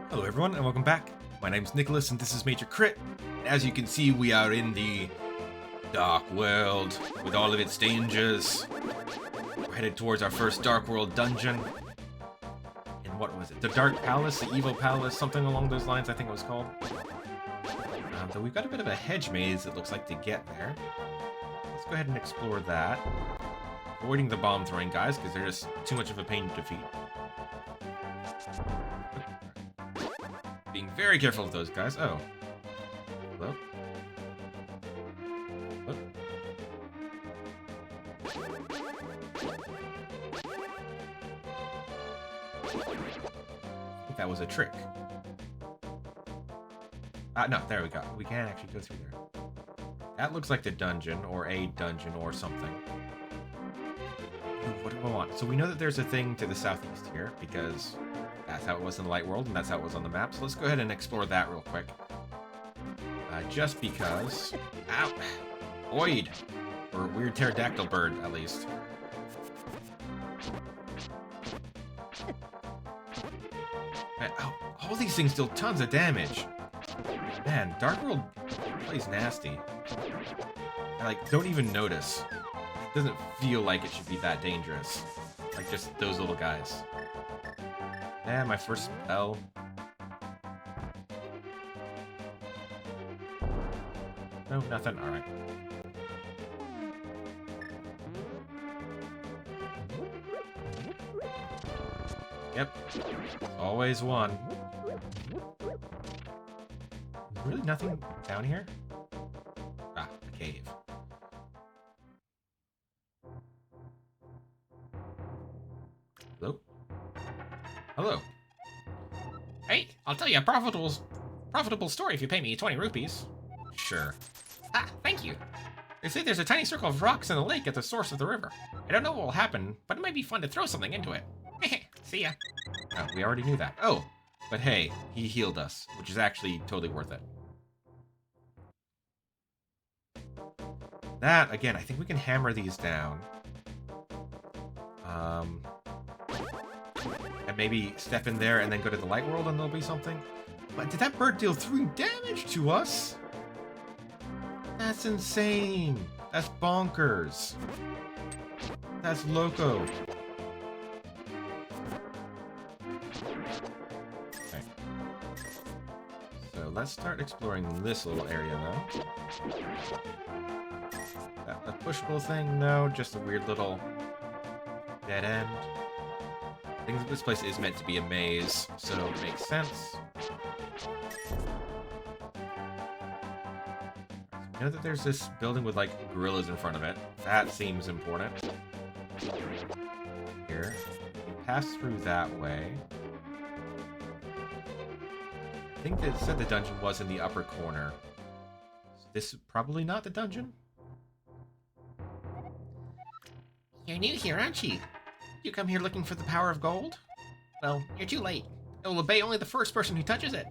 Hello everyone and welcome back. My name's Nicholas and this is Major Crit. As you can see, we are in the Dark World with all of its dangers. We're headed towards our first Dark World dungeon. And what was it? The Dark Palace? The Evil Palace? Something along those lines I think it was called. Though we've got a bit of a hedge maze it looks like to get there. Let's go ahead and explore that. Avoiding the bomb throwing guys because they're just too much of a pain to defeat. Being very careful with those guys. Oh. Hello? Hello? I think that was a trick. No, there we go. We can actually go through there. That looks like the dungeon, or a dungeon, or something. Ooh, what do I want? So we know that there's a thing to the southeast here, because that's how it was in the Light World, and that's how it was on the map. So let's go ahead and explore that real quick. Just because... Ow! Oid! Or weird pterodactyl bird, at least. Man, oh, all these things deal tons of damage. Man, Dark World plays nasty. I, don't even notice. It doesn't feel like it should be that dangerous. Like, just those little guys. Yeah, my first spell. No, nothing? Alright. Yep. Always one. Really nothing down here? Ah, a cave. Hello? Hello. Hey, I'll tell you a profitable story if you pay me 20 rupees. Sure. Ah, thank you. They say there's a tiny circle of rocks in the lake at the source of the river. I don't know what will happen, but it might be fun to throw something into it. See ya. Oh, we already knew that. Oh, but hey, he healed us, which is actually totally worth it. That, again, I think we can hammer these down. And maybe step in there and then go to the Light World and there'll be something. But did that bird deal 3 damage to us? That's insane. That's bonkers. That's loco. Okay. So let's start exploring this little area though. A pushable thing? No, just a weird little dead end. I think this place is meant to be a maze, so it makes sense. I know that there's this building with, like, gorillas in front of it. That seems important. Here. We can pass through that way. I think it said the dungeon was in the upper corner. Is this probably not the dungeon? You're new here, aren't you? You come here looking for the power of gold? Well, you're too late. It will obey only the first person who touches it.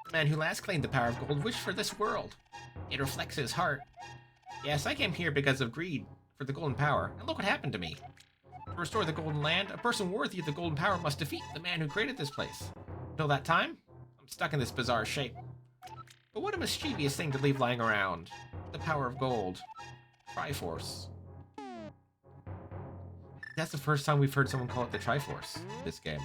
The man who last claimed the power of gold wished for this world. It reflects his heart. Yes, I came here because of greed for the golden power, and look what happened to me. To restore the golden land, a person worthy of the golden power must defeat the man who created this place. Until that time, I'm stuck in this bizarre shape. But what a mischievous thing to leave lying around. The power of gold. Triforce. That's the first time we've heard someone call it the Triforce in this game.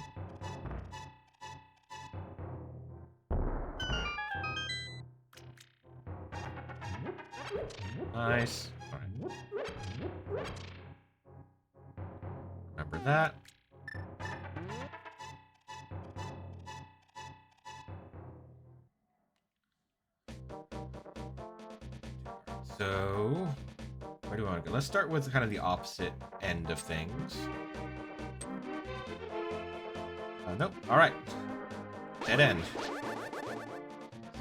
Nice. Alright. Remember that. So, where do I want to go? Let's start with kind of the opposite end of things. Nope. Alright. Dead end.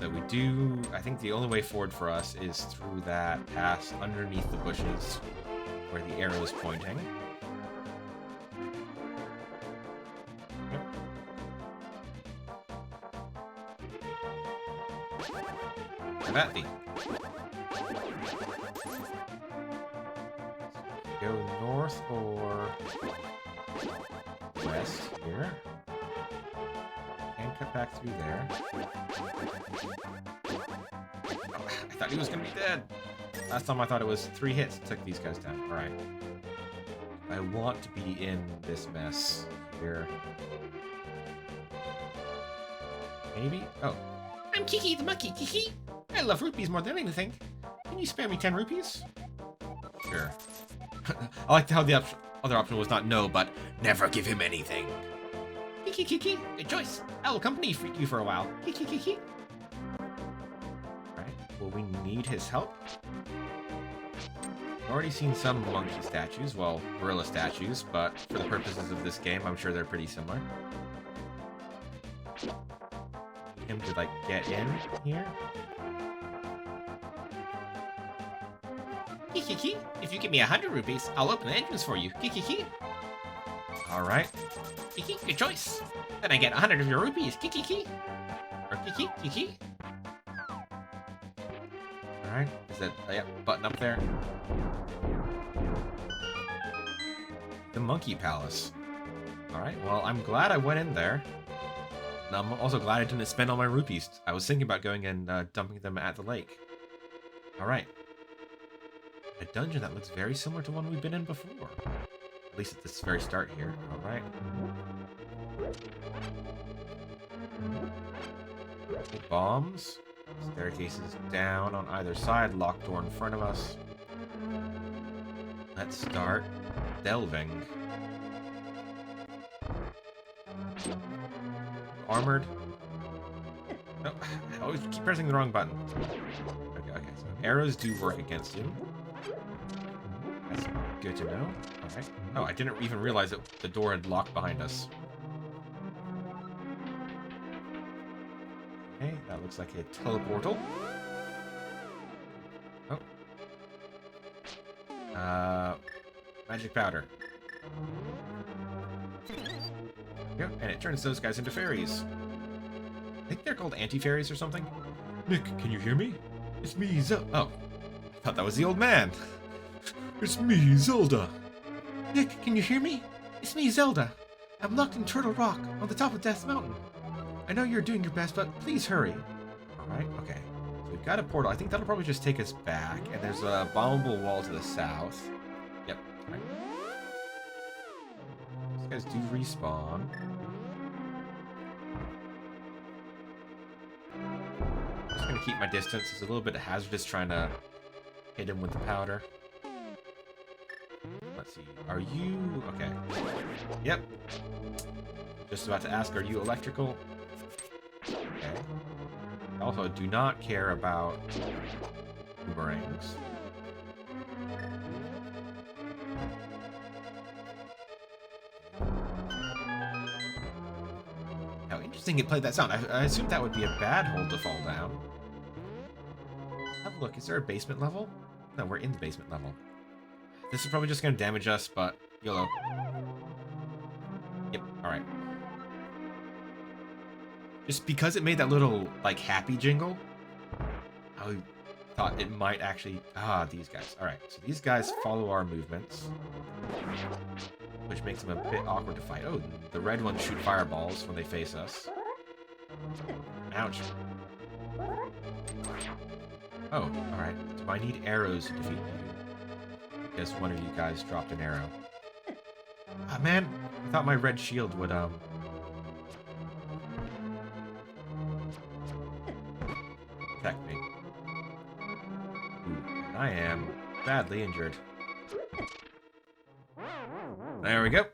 So we do... I think the only way forward for us is through that pass underneath the bushes where the arrow is pointing. Yep. Have at thee. Go north or west here. And cut back through there. Oh, I thought he was gonna be dead. Last time I thought it was 3 hits that took these guys down. Alright. I want to be in this mess here. Maybe? Oh. I'm Kiki the monkey, Kiki. I love rupees more than anything. Can you spare me 10 rupees? Sure. I liked how the other option was not no, but never give him anything. Kiki, Kiki, good choice. I will accompany you for a while. Kiki, Kiki. Alright, well, we need his help. I've already seen some monkey statues, well, gorilla statues, but for the purposes of this game, I'm sure they're pretty similar. Need him to, like, get in here. Kiki, if you give me 100 rupees, I'll open the entrance for you. Kiki. Alright. Kiki, good choice. Then I get 100 of your rupees. Kiki. Or Kiki. Alright, is that, yep, button up there? The Monkey Palace. Alright, well, I'm glad I went in there. And I'm also glad I didn't spend all my rupees. I was thinking about going and dumping them at the lake. Alright. A dungeon that looks very similar to one we've been in before. At least at this very start here. Alright. Bombs. Staircases down on either side. Locked door in front of us. Let's start delving. Armored. No, I always keep pressing the wrong button. Okay, so arrows do work against you. That's good to know. Alright. Oh, I didn't even realize that the door had locked behind us. Okay, that looks like a teleportal. Oh. Magic powder. Yep, and it turns those guys into fairies. I think they're called anti-fairies or something. Nick, can you hear me? It's me, Oh, I thought that was the old man. It's me, Zelda. Nick, can you hear me? It's me, Zelda. I'm locked in Turtle Rock on the top of Death Mountain. I know you're doing your best, but please hurry. Alright, okay. So we've got a portal. I think that'll probably just take us back. And there's a bombable wall to the south. Yep. Right. These guys do respawn. I'm just gonna keep my distance. It's a little bit hazardous trying to hit him with the powder. Let's see. Are you... Okay. Yep. Just about to ask, are you electrical? Okay. Also, do not care about boomerangs. How interesting it played that sound. I assumed that would be a bad hole to fall down. Have a look. Is there a basement level? No, we're in the basement level. This is probably just going to damage us, but YOLO. Yep, alright. Just because it made that little, like, happy jingle, I thought it might actually... Ah, these guys. Alright, so these guys follow our movements, which makes them a bit awkward to fight. Oh, the red ones shoot fireballs when they face us. Ouch. Oh, alright. Do I need arrows to defeat you? Because one of you guys dropped an arrow. Ah, man, I thought my red shield would, protect me. Ooh, and I am badly injured. There we go. Okay,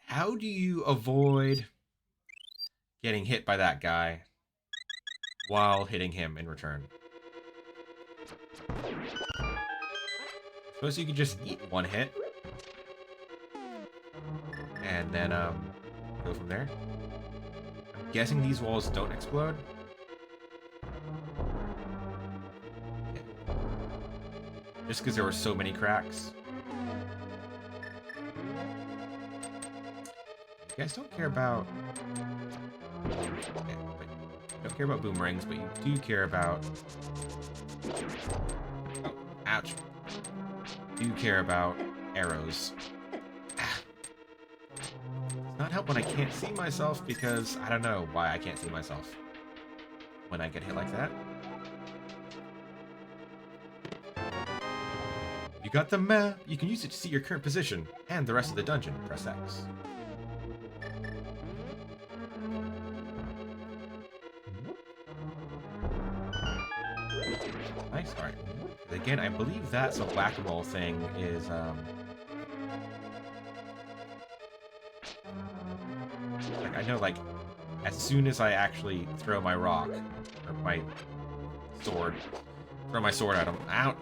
how do you avoid getting hit by that guy while hitting him in return? Suppose you could just eat one hit. And then, go from there. I'm guessing these walls don't explode. Okay. Just because there were so many cracks. You guys don't care about... Okay, but you don't care about boomerangs, but you do care about... Oh, ouch. Do care about arrows. Ah. It's Not help when I can't see myself because I don't know why I can't see myself when I get hit like that. You got the map. You can use it to see your current position and the rest of the dungeon. Press X. Nice. All right. Again, I believe that's a whack-a-mole thing is like I know like as soon as I actually throw my rock or my sword, throw my sword at them out,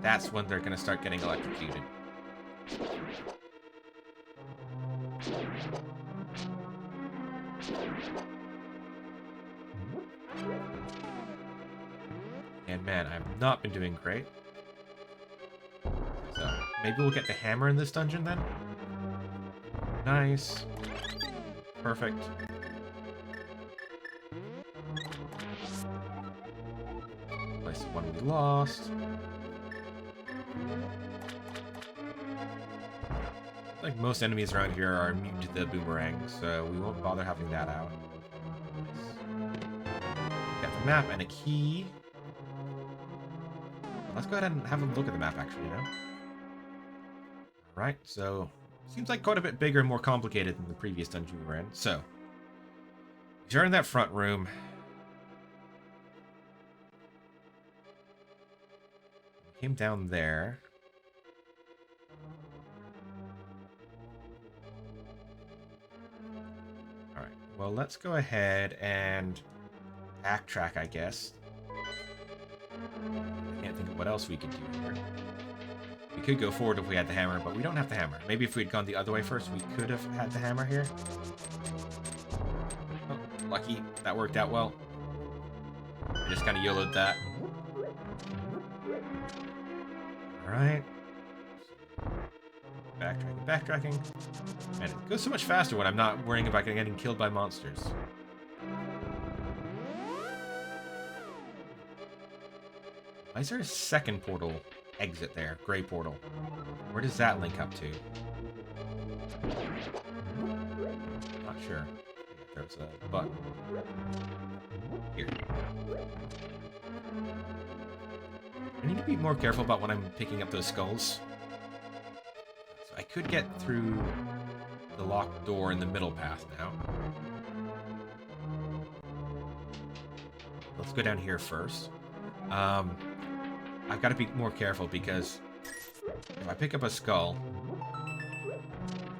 that's when they're gonna start getting electrocuted. And man, I've not been doing great. So maybe we'll get the hammer in this dungeon then. Nice. Perfect. Place the one we lost. Like most enemies around here are immune to the boomerang, so we won't bother having that out. Got the map and a key. Let's go ahead and have a look at the map, actually, you know? Alright, so seems like quite a bit bigger and more complicated than the previous dungeon we were in. So, if you're in that front room, we came down there. Alright, well, let's go ahead and backtrack, I guess. I can't think of what else we could do here. We could go forward if we had the hammer, but we don't have the hammer. Maybe if we'd gone the other way first, we could have had the hammer here. Oh, lucky. That worked out well. I just kind of YOLO'd that. Alright. Backtracking, backtracking. And it goes so much faster when I'm not worrying about getting killed by monsters. Why is there a second portal exit there? Gray portal. Where does that link up to? Not sure. There's a button. Here. I need to be more careful about when I'm picking up those skulls. So I could get through the locked door in the middle path now. Let's go down here first. I've got to be more careful because if I pick up a skull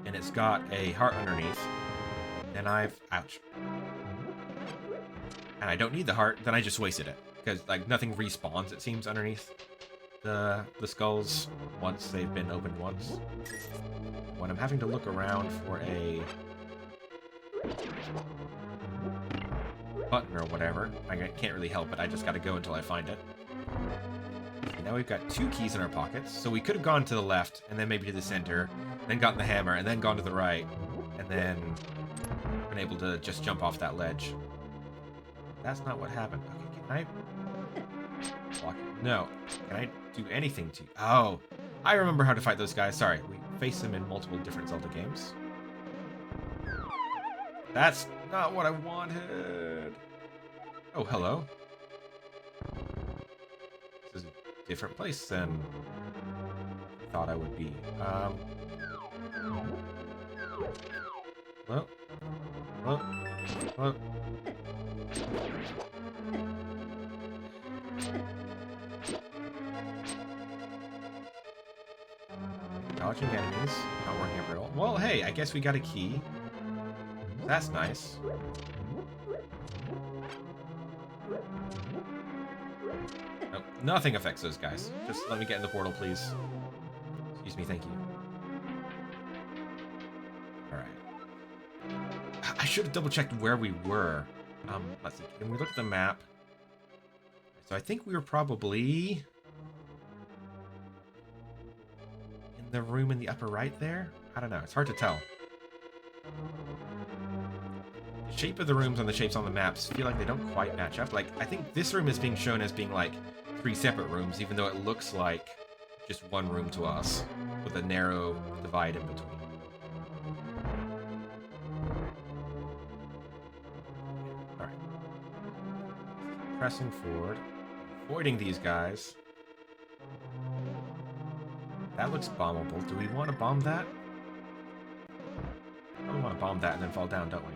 and it's got a heart underneath, then ouch. And I don't need the heart, then I just wasted it. Because, like, nothing respawns, it seems, underneath the skulls once they've been opened once. When I'm having to look around for a button or whatever, I can't really help it, I just gotta go until I find it. Now we've got 2 keys in our pockets, so we could have gone to the left, and then maybe to the center, then gotten the hammer, and then gone to the right, and then been able to just jump off that ledge. That's not what happened. Okay, can I block it? No. Can I do anything to... Oh, I remember how to fight those guys. Sorry, we face them in multiple different Zelda games. That's not what I wanted. Oh, hello. This is a different place than I thought I would be. Well. Dodging enemies, not working very well. Well, hey, I guess we got a key. That's nice. Nope, nothing affects those guys. Just let me get in the portal, please. Excuse me, thank you. Alright. I should have double-checked where we were. Let's see. Can we look at the map? So I think we were probably... in the room in the upper right there? I don't know. It's hard to tell. The shape of the rooms and the shapes on the maps feel like they don't quite match up. Like, I think this room is being shown as being like 3 separate rooms, even though it looks like just one room to us, with a narrow divide in between. pressing forward, avoiding these guys. That looks bombable. Do we want to bomb that? We want to bomb that and then fall down, don't we?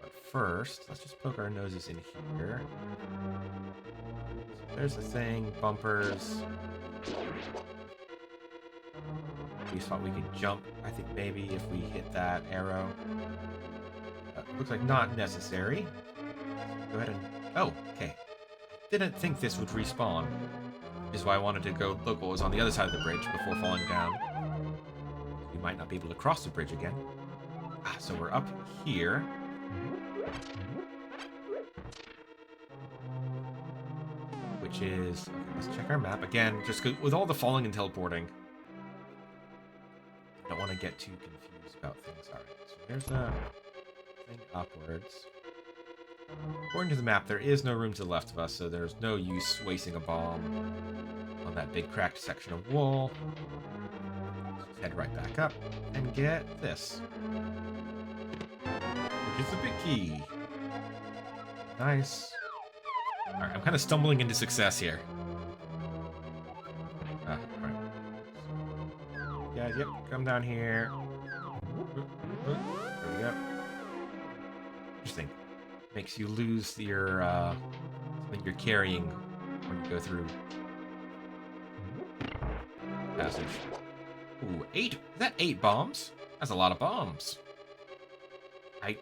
But first, let's just poke our noses in here. So there's the thing, bumpers. We thought we could jump, I think maybe if we hit that arrow. Looks like not necessary. Go ahead and... Oh, okay. Didn't think this would respawn. Is why I wanted to go look what was on the other side of the bridge before falling down. We might not be able to cross the bridge again. Ah, so we're up here. Which is... Okay, let's check our map. Again, just with all the falling and teleporting. Don't want to get too confused about things. Alright, so there's a thing upwards. According to the map, there is no room to the left of us, so there's no use wasting a bomb on that big cracked section of wall. Let's head right back up and get this. Which is the big key. Nice. Alright, I'm kind of stumbling into success here. Alright. Guys, yep, come down here. There we go. Interesting. Makes you lose your, something you're carrying when you go through. Passage. Ooh, 8? Is that 8 bombs? That's a lot of bombs. I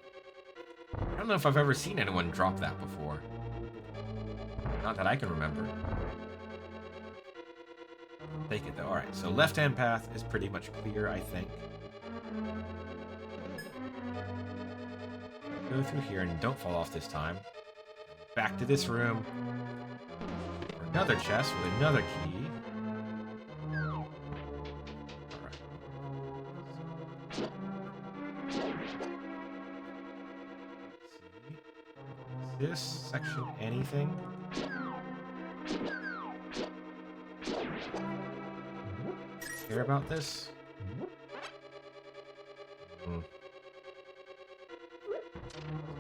don't know if I've ever seen anyone drop that before. Not that I can remember. Take it though. Alright, so left-hand path is pretty much clear, I think. Go through here and don't fall off this time. Back to this room. For another chest with another key. Alright. Is this section anything? Care about this?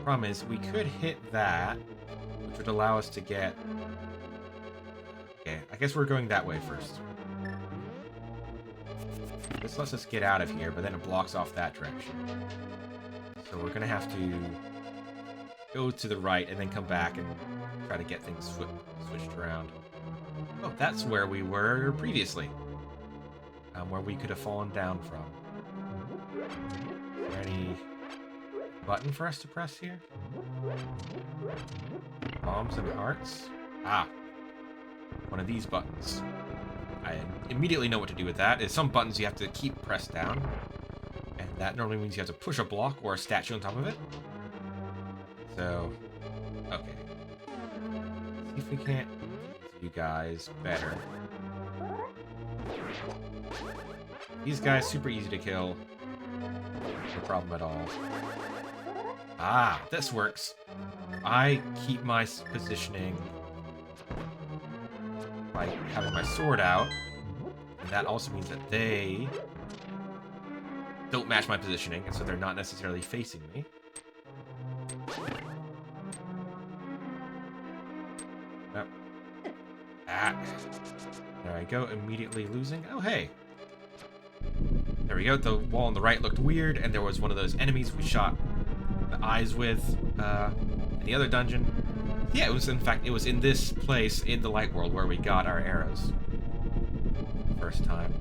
Problem is, we could hit that, which would allow us to get... Okay, I guess we're going that way first. This lets us get out of here, but then it blocks off that direction. So we're going to have to go to the right and then come back and try to get things switched around. Oh, that's where we were previously. Where we could have fallen down from. Is there any button for us to press here? Bombs and hearts? Ah. One of these buttons. I immediately know what to do with that. Is some buttons you have to keep pressed down. And that normally means you have to push a block or a statue on top of it. So, okay. See if we can't use you guys better. These guys, super easy to kill. No problem at all. Ah, this works. I keep my positioning by having my sword out. And that also means that they don't match my positioning, and so they're not necessarily facing me. Oh. Ah. There I go, immediately losing. Oh, hey. There we go. The wall on the right looked weird, and there was one of those enemies we shot the eyes with in the other dungeon. Yeah, it was, in fact, it was in this place in the light world where we got our arrows. First time.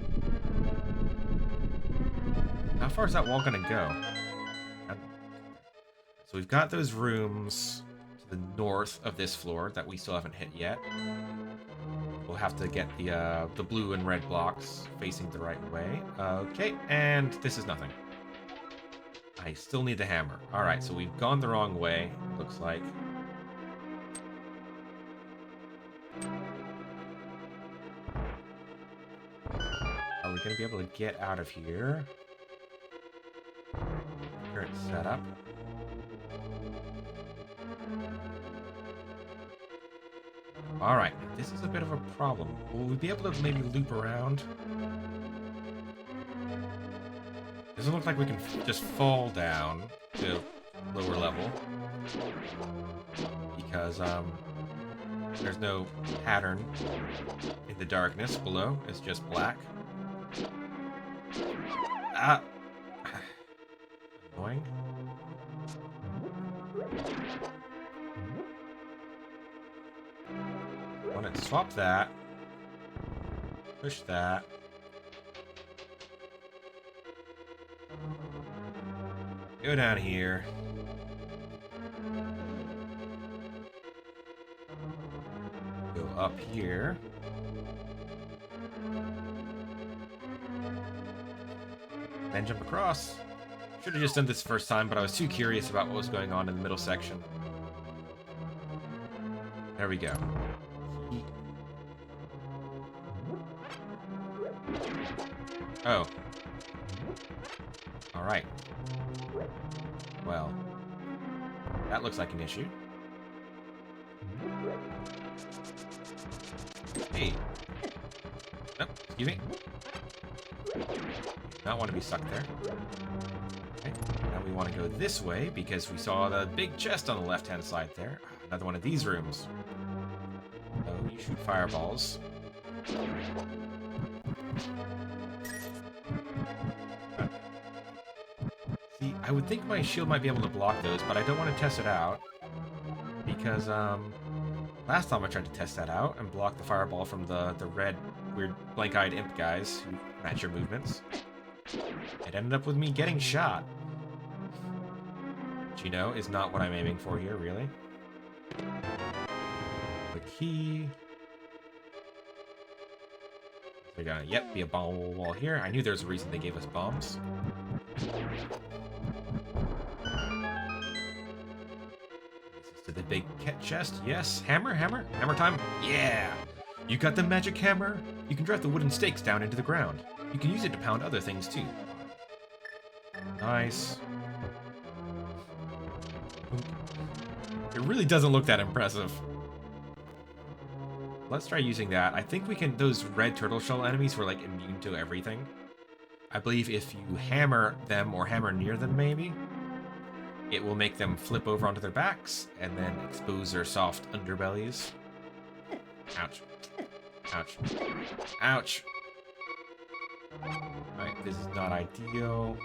How far is that wall gonna go? So we've got those rooms to the north of this floor that we still haven't hit yet. We'll have to get the blue and red blocks facing the right way. Okay, and this is nothing. I still need the hammer. Alright, so we've gone the wrong way, looks like. Are we going to be able to get out of here? Current setup. Alright, this is a bit of a problem. Will we be able to maybe loop around? Doesn't look like we can just fall down to lower level. Because, there's no pattern in the darkness below. It's just black. Ah! Annoying. I want to swap that. Push that. Go down here. Go up here. Then jump across. Should have just done this first time, but I was too curious about what was going on in the middle section. There we go. Oh. Alright. Well, that looks like an issue. Hey. Oh, excuse me. Not want to be stuck there. Okay. Now we want to go this way because we saw the big chest on the left-hand side there. Another one of these rooms. Oh, you shoot fireballs. See, I would think my shield might be able to block those, but I don't want to test it out. Because, last time I tried to test that out and block the fireball from the red, weird, blank-eyed imp guys who match your movements, it ended up with me getting shot. Which, you know, is not what I'm aiming for here, really. The key... They're gonna, yep, be a bomb wall here. I knew there was a reason they gave us bombs. To the big chest, yes. Hammer, hammer, hammer time. Yeah! You got the magic hammer? You can drive the wooden stakes down into the ground. You can use it to pound other things too. Nice. It really doesn't look that impressive. Let's try using that. I think we can... Those red turtle shell enemies were like immune to everything. I believe if you hammer them or hammer near them maybe, it will make them flip over onto their backs and then expose their soft underbellies. Ouch. Ouch. Ouch. Alright, this is not ideal.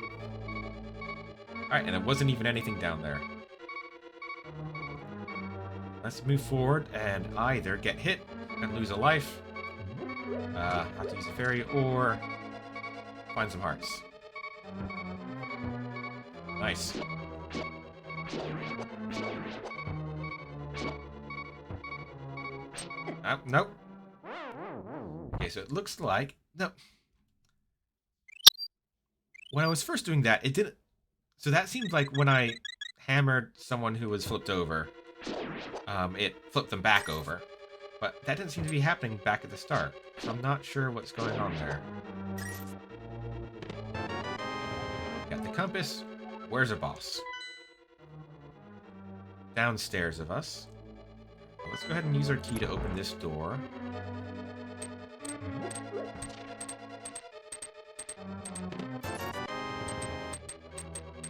Alright, and there wasn't even anything down there. Let's move forward and either get hit and lose a life, have to use a fairy, or find some hearts. Nice. Nope. Okay, so it looks like... No. When I was first doing that, it didn't... So that seemed like when I hammered someone who was flipped over, it flipped them back over. But that didn't seem to be happening back at the start. So I'm not sure what's going on there. Got the compass. Where's a boss? Downstairs of us. Let's go ahead and use our key to open this door.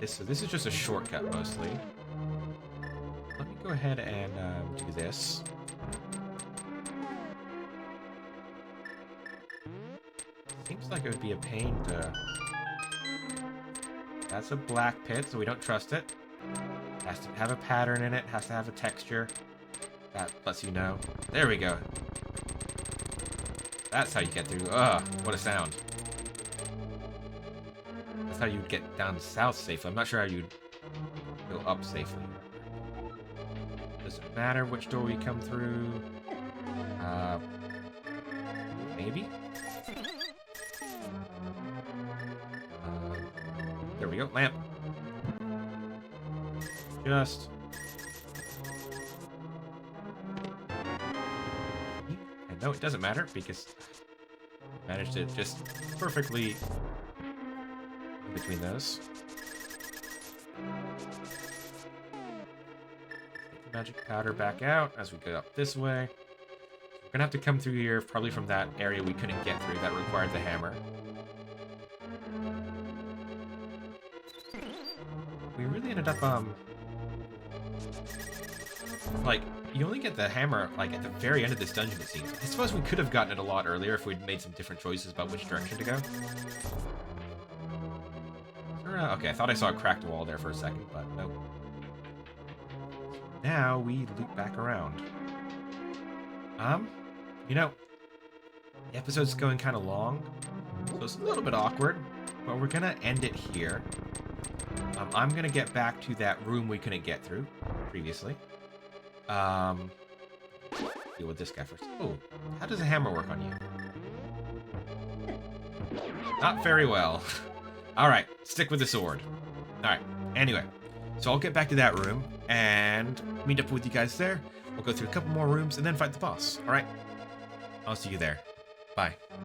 So this is just a shortcut mostly. Let me go ahead and do this. Seems like it would be a pain to... That's a black pit, so we don't trust it. Has to have a pattern in it, has to have a texture. That lets you know. There we go. That's how you get through. Ugh, what a sound. That's how you'd get down south safely. I'm not sure how you'd go up safely. Doesn't matter which door we come through. Maybe? There we go, lamp. Just... And no, it doesn't matter, because I managed to just perfectly in between those. Take the magic powder back out as we go up this way. We're gonna have to come through here, probably from that area we couldn't get through that required the hammer. We really ended up Like, you only get the hammer, like, at the very end of this dungeon, it seems. I suppose we could have gotten it a lot earlier if we'd made some different choices about which direction to go. Okay, I thought I saw a cracked wall there for a second, but nope. Now we loop back around. You know, the episode's going kind of long, so it's a little bit awkward, but we're gonna end it here. I'm gonna get back to that room we couldn't get through previously. Deal with this guy first. Oh, how does a hammer work on you? Not very well. Alright, stick with the sword. Alright, anyway. So I'll get back to that room and meet up with you guys there. We'll go through a couple more rooms and then fight the boss. Alright? I'll see you there. Bye.